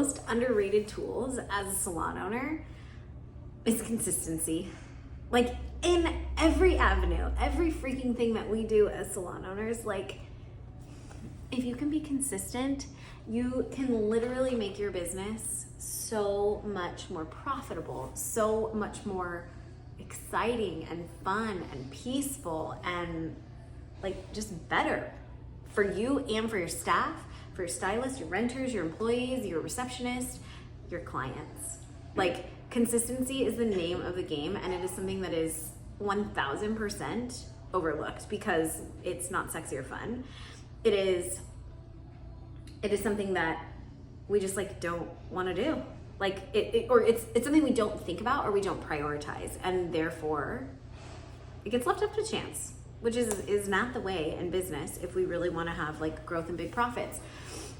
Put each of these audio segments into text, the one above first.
most underrated tools as a salon owner is consistency. Like in every avenue, every freaking thing that we do as salon owners, like if you can be consistent, you can literally make your business so much more profitable, so much more exciting and fun and peaceful and like just better for you and for your staff, for your stylists, your renters, your employees, your receptionists, your clients. Like consistency is the name of the game, and it is something that is 1000% overlooked because it's not sexy or fun. It is something that we just like don't want to do. Like it's something we don't think about or we don't prioritize, and therefore it gets left up to chance, which is not the way in business if we really want to have like growth and big profits.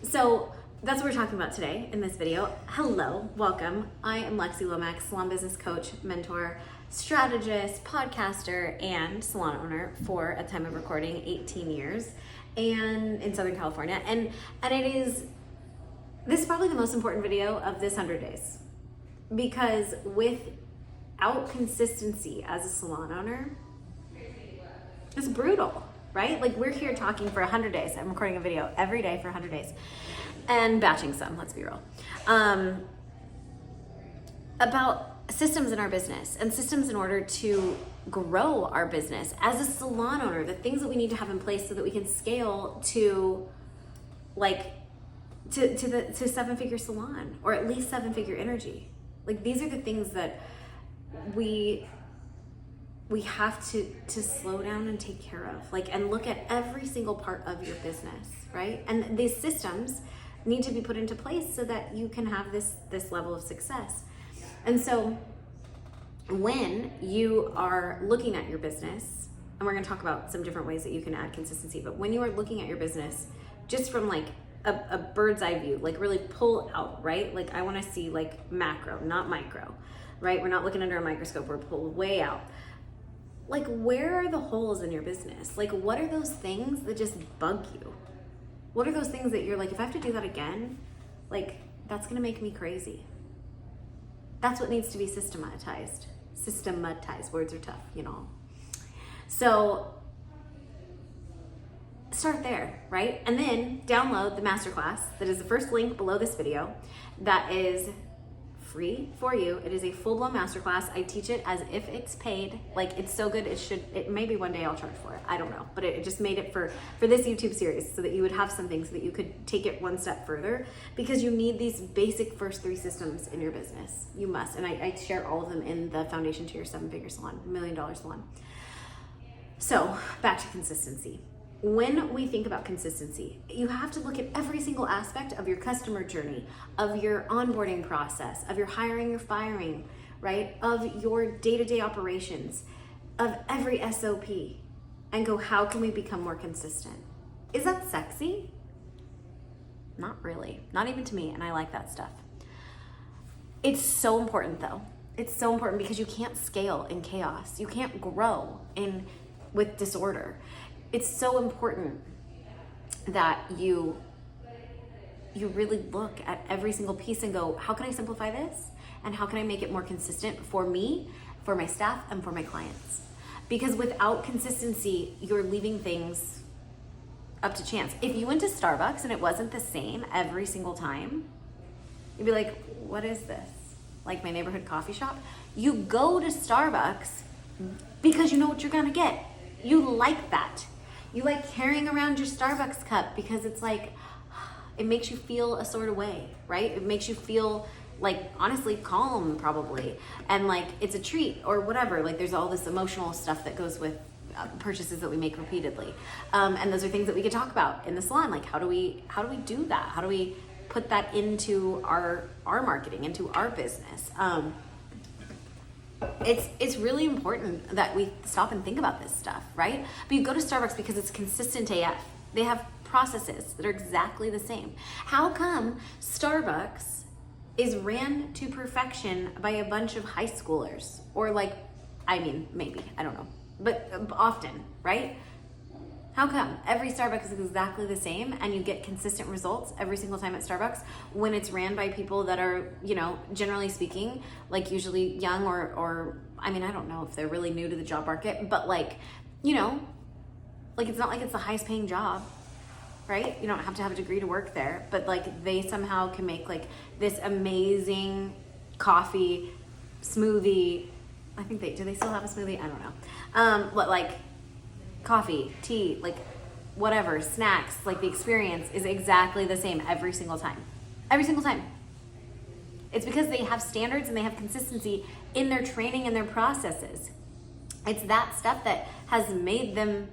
So that's what we're talking about today in this video. Hello, welcome. I am Lexi Lomax, salon business coach, mentor, strategist, podcaster, and salon owner for, at time of recording, 18 years, and in Southern California. And this is probably the most important video of this 100 days, because without consistency as a salon owner, it's brutal, right? Like we're here talking for 100 days. I'm recording a video every day for 100 days and batching some, let's be real, about systems in our business and systems in order to grow our business as a salon owner, the things that we need to have in place so that we can scale to to seven-figure salon, or at least seven-figure energy. Like these are the things that we have to slow down and take care of, like, and look at every single part of your business, right? And these systems need to be put into place so that you can have this level of success. And so when you are looking at your business, and we're going to talk about some different ways that you can add consistency, but when you are looking at your business just from like a bird's eye view, like really pull out, right? Like I want to see like macro, not micro, right? We're not looking under a microscope, we're pulled way out. Like where are the holes in your business? Like what are those things that just bug you? What are those things that you're like, if I have to do that again, like that's going to make me crazy? That's what needs to be systematized. Systematized, words are tough, you know. So start there, right? And then download the masterclass that is the first link below this video that is free for you. It is a full-blown masterclass. I teach it as if it's paid. Like it's so good, it maybe one day I'll charge for it. I don't know, but it just made it for this YouTube series so that you would have something so that you could take it one step further, because you need these basic first 3 systems in your business. You must, and I share all of them in the Foundation to Your 7-Figure Salon, $1 Million Salon. So back to consistency. When we think about consistency, you have to look at every single aspect of your customer journey, of your onboarding process, of your hiring, your firing, right? Of your day-to-day operations, of every SOP, and go, how can we become more consistent? Is that sexy? Not really, not even to me, and I like that stuff. It's so important though. It's so important because you can't scale in chaos. You can't grow with disorder. It's so important that you really look at every single piece and go, how can I simplify this? And how can I make it more consistent for me, for my staff, and for my clients? Because without consistency, you're leaving things up to chance. If you went to Starbucks and it wasn't the same every single time, you'd be like, what is this? Like my neighborhood coffee shop? You go to Starbucks because you know what you're gonna get. You like that. You like carrying around your Starbucks cup because it's like, it makes you feel a sort of way, right? It makes you feel like, honestly, calm probably. And like, it's a treat or whatever. Like there's all this emotional stuff that goes with purchases that we make repeatedly. And those are things that we could talk about in the salon. Like how do we do that? How do we put that into our marketing, into our business? It's really important that we stop and think about this stuff, right? But you go to Starbucks because it's consistent AF. They have processes that are exactly the same. How come Starbucks is ran to perfection by a bunch of high schoolers? Or like, I mean, maybe, I don't know, but often, right? How come? Every Starbucks is exactly the same and you get consistent results every single time at Starbucks when it's ran by people that are, you know, generally speaking, like usually young or I mean, I don't know if they're really new to the job market, but like, you know, like it's not like it's the highest paying job, right? You don't have to have a degree to work there, but like they somehow can make like this amazing coffee, smoothie. I think do they still have a smoothie? I don't know. But like, coffee, tea, like whatever, snacks, like the experience is exactly the same every single time. Every single time. It's because they have standards and they have consistency in their training and their processes. It's that stuff that has made them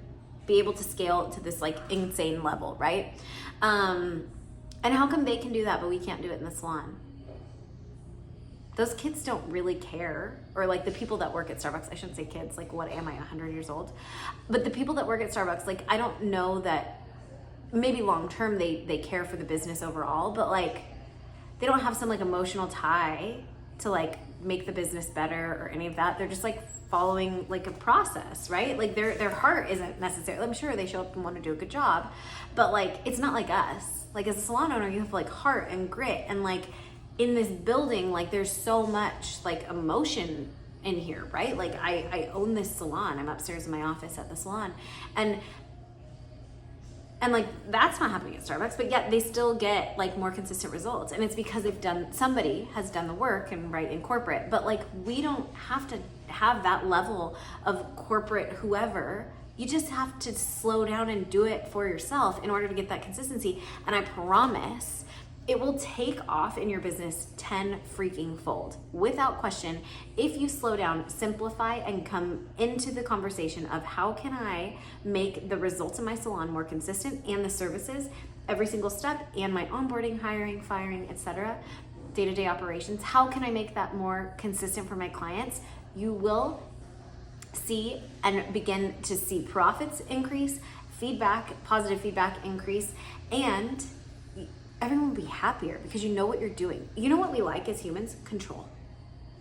be able to scale to this like insane level, right? And how come they can do that but we can't do it in the salon? Those kids don't really care, or like the people that work at Starbucks, I shouldn't say kids, like what am I, 100 years old? But the people that work at Starbucks, like I don't know that maybe long term they care for the business overall, but like they don't have some like emotional tie to like make the business better or any of that. They're just like following like a process, right? Like their heart isn't necessarily, I'm sure they show up and want to do a good job, but like it's not like us. Like as a salon owner, you have like heart and grit, and like in this building, like there's so much like emotion in here, right? Like I own this salon. I'm upstairs in my office at the salon, and like that's not happening at Starbucks, but yet they still get like more consistent results, and it's because somebody has done the work and right in corporate. But like we don't have to have that level of corporate whoever. You just have to slow down and do it for yourself in order to get that consistency, and I promise it will take off in your business 10 freaking fold, without question, if you slow down, simplify, and come into the conversation of how can I make the results in my salon more consistent, and the services, every single step, and my onboarding, hiring, firing, etc., day-to-day operations, how can I make that more consistent for my clients? You will see and begin to see profits increase, feedback, positive feedback increase, and everyone will be happier because you know what you're doing. You know what we like as humans? Control,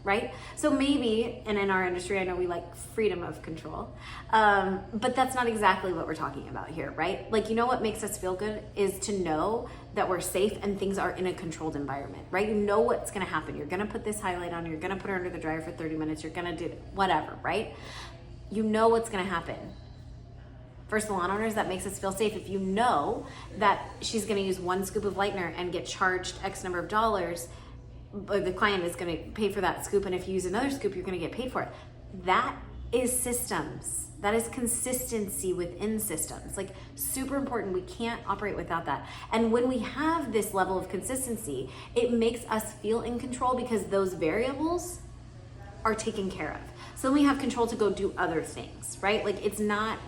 right? So maybe, and in our industry, I know we like freedom of control, but that's not exactly what we're talking about here, right? Like, you know what makes us feel good is to know that we're safe and things are in a controlled environment, right? You know what's gonna happen. You're gonna put this highlight on, you're gonna put her under the dryer for 30 minutes, you're gonna do whatever, right? You know what's gonna happen. For salon owners, that makes us feel safe. If you know that she's gonna use 1 scoop of lightener and get charged X number of dollars, but the client is gonna pay for that scoop, and if you use another scoop, you're gonna get paid for it. That is systems. That is consistency within systems. Like, super important. We can't operate without that. And when we have this level of consistency, it makes us feel in control because those variables are taken care of. So then we have control to go do other things, right? Like it's not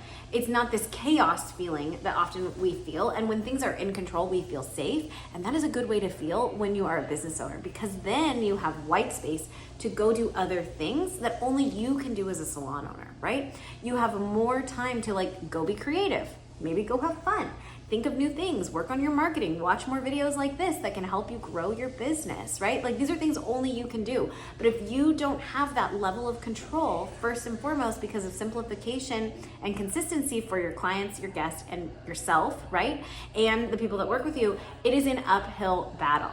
this chaos feeling that often we feel. And when things are in control, we feel safe. And that is a good way to feel when you are a business owner, because then you have white space to go do other things that only you can do as a salon owner, right? You have more time to like go be creative, maybe go have fun. Think of new things, work on your marketing, watch more videos like this that can help you grow your business, right? Like these are things only you can do. But if you don't have that level of control, first and foremost, because of simplification and consistency for your clients, your guests, and yourself, right? And the people that work with you, it is an uphill battle.